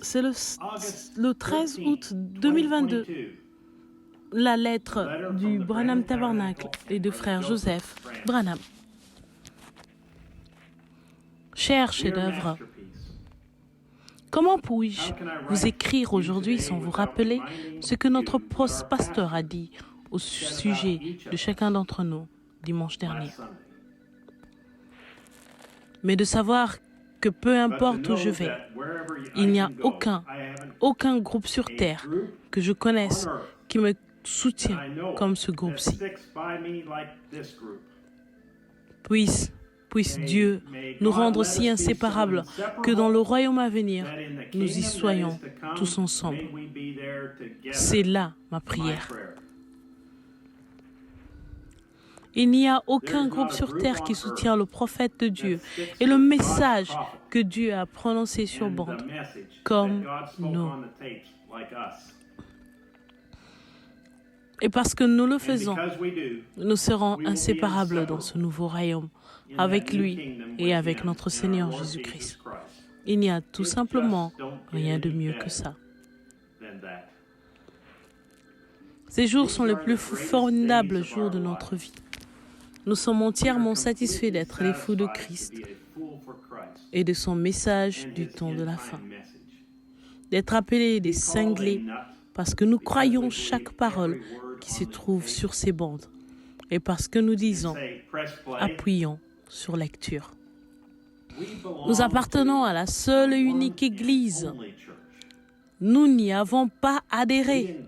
C'est le 13 août 2022. La lettre du Branham Tabernacle et de frère Joseph Branham. Cher chef-d'œuvre, comment puis-je vous écrire aujourd'hui sans vous rappeler ce que notre pasteur a dit au sujet de chacun d'entre nous dimanche dernier? Mais de savoir que peu importe où je vais, il n'y a aucun groupe sur terre que je connaisse qui me soutient comme ce groupe-ci. Puisse Dieu nous rendre si inséparables que dans le royaume à venir, nous y soyons tous ensemble. C'est là ma prière. Il n'y a aucun groupe sur terre qui soutient le prophète de Dieu et le message que Dieu a prononcé sur bande, comme nous. Et parce que nous le faisons, nous serons inséparables dans ce nouveau royaume, avec lui et avec notre Seigneur Jésus-Christ. Il n'y a tout simplement rien de mieux que ça. Ces jours sont les plus formidables jours de notre vie. Nous sommes entièrement satisfaits d'être les fous de Christ et de son message du temps de la fin. D'être appelés des cinglés parce que nous croyons chaque parole qui se trouve sur ces bandes et parce que nous disons, appuyons sur lecture. Nous appartenons à la seule et unique Église. Nous n'y avons pas adhéré.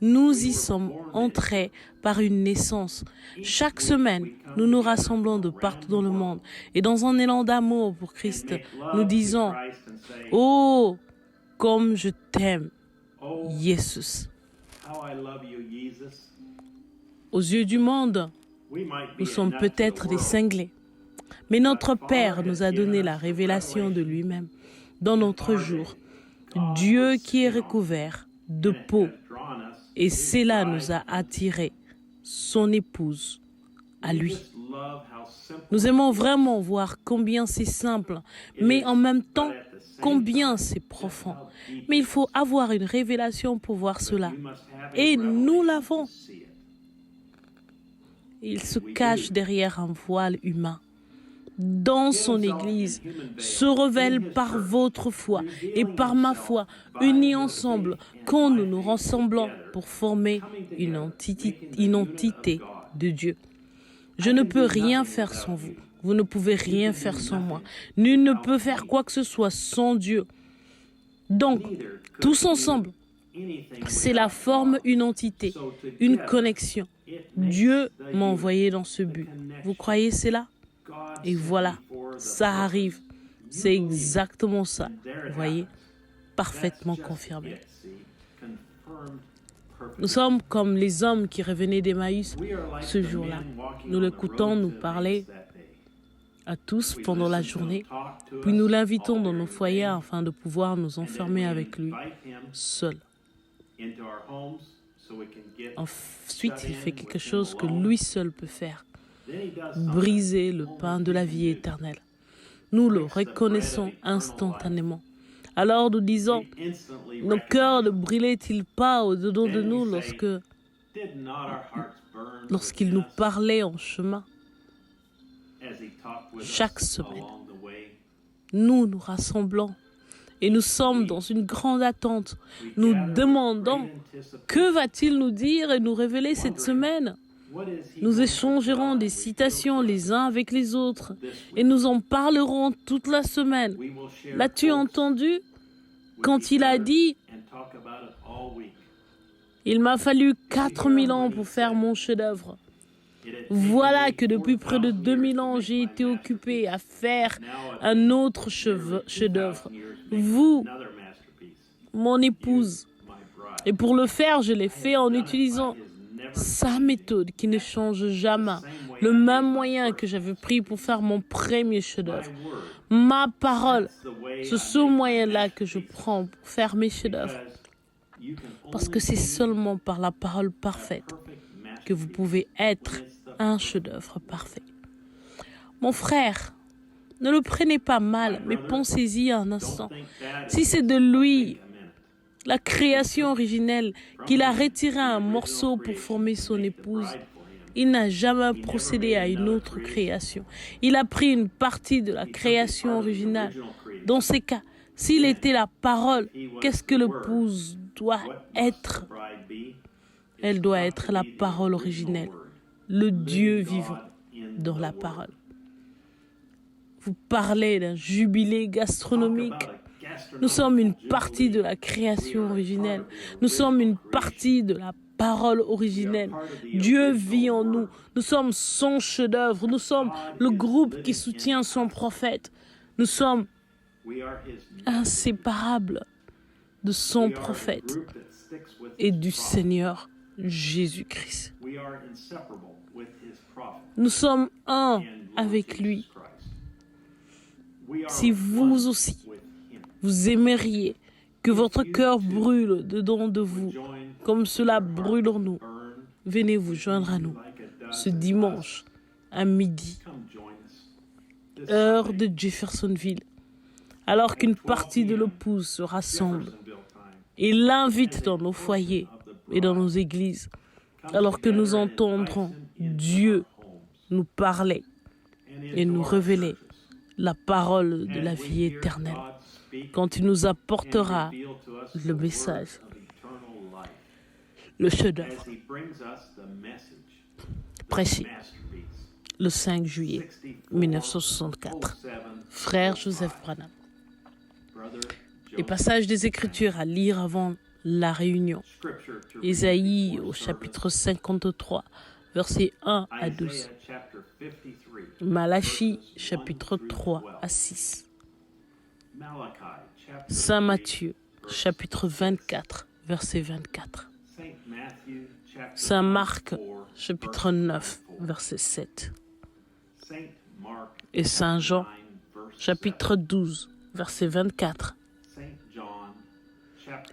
Nous y sommes entrés par une naissance. Chaque semaine, nous nous rassemblons de partout dans le monde. Et dans un élan d'amour pour Christ, nous disons, « Oh, comme je t'aime, Jésus. » Aux yeux du monde, nous sommes peut-être des cinglés. Mais notre Père nous a donné la révélation de lui-même dans notre jour. Dieu qui est recouvert de peau. Et cela nous a attirés, son épouse, à lui. Nous aimons vraiment voir combien c'est simple, mais en même temps, combien c'est profond. Mais il faut avoir une révélation pour voir cela. Et nous l'avons. Il se cache derrière un voile humain. Dans son Église, se révèle par votre foi et par ma foi, unis ensemble, quand nous nous rassemblons pour former une entité de Dieu. Je ne peux rien faire sans vous. Vous ne pouvez rien faire sans moi. Nul ne peut faire quoi que ce soit sans Dieu. Donc, tous ensemble, c'est la forme, une entité, une connexion. Dieu m'a envoyé dans ce but. Vous croyez cela? Et voilà, ça arrive. C'est exactement ça. Vous voyez? Parfaitement confirmé. Nous sommes comme les hommes qui revenaient d'Emmaüs ce jour-là. Nous l'écoutons nous parler à tous pendant la journée, puis nous l'invitons dans nos foyers afin de pouvoir nous enfermer avec lui, seul. Ensuite, il fait quelque chose que lui seul peut faire. Briser le pain de la vie éternelle. Nous le reconnaissons instantanément. Alors nous disons, nos cœurs ne brûlaient-ils pas au-dedans de nous lorsqu'il nous parlait en chemin? Chaque semaine, nous nous rassemblons et nous sommes dans une grande attente. Nous demandons, que va-t-il nous dire et nous révéler cette semaine? Nous échangerons des citations les uns avec les autres et nous en parlerons toute la semaine. L'as-tu entendu quand il a dit « Il m'a fallu 4000 ans pour faire mon chef-d'œuvre. Voilà que depuis près de 2000 ans, j'ai été occupé à faire un autre chef-d'œuvre. Vous, mon épouse. Et pour le faire, je l'ai fait en utilisant sa méthode qui ne change jamais. Le même moyen que j'avais pris pour faire mon premier chef-d'œuvre. Ma parole, c'est ce moyen-là que je prends pour faire mes chefs-d'œuvre. Parce que c'est seulement par la parole parfaite que vous pouvez être un chef-d'œuvre parfait. Mon frère, Ne le prenez pas mal, mais pensez-y un instant. Si c'est de lui, la création originelle, qu'il a retiré un morceau pour former son épouse, il n'a jamais procédé à une autre création. Il a pris une partie de la création originale. Dans ces cas, s'il était la parole, qu'est-ce que l'épouse doit être? Elle doit être la parole originelle, le Dieu vivant dans la parole. Vous parlez d'un jubilé gastronomique. Nous sommes une partie de la création originelle. Nous sommes une partie de la parole originelle. Dieu vit en nous. Nous sommes son chef-d'œuvre. Nous sommes le groupe qui soutient son prophète. Nous sommes inséparables de son prophète et du Seigneur Jésus-Christ. Nous sommes un avec lui. Si vous aussi, vous aimeriez que votre cœur brûle dedans de vous, comme cela brûle en nous, venez vous joindre à nous ce dimanche à midi, heure de Jeffersonville, alors qu'une partie de l'épouse se rassemble et l'invite dans nos foyers et dans nos églises, alors que nous entendrons Dieu nous parler et nous révéler la parole de la vie éternelle, quand il nous apportera le message, le chef-d'œuvre prêché le 5 juillet 1964. Frère Joseph Branham. Les passages des Écritures à lire avant la réunion. Ésaïe au chapitre 53, versets 1 à 12. Malachie chapitre 3 à 6. Saint Matthieu chapitre 24, verset 24. Saint Marc chapitre 9, verset 7. Et Saint Jean chapitre 12, verset 24.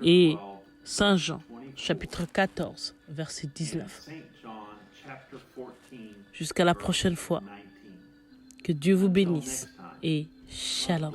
Et Saint Jean chapitre 14, verset 19. Jusqu'à la prochaine fois. Que Dieu vous bénisse et shalom.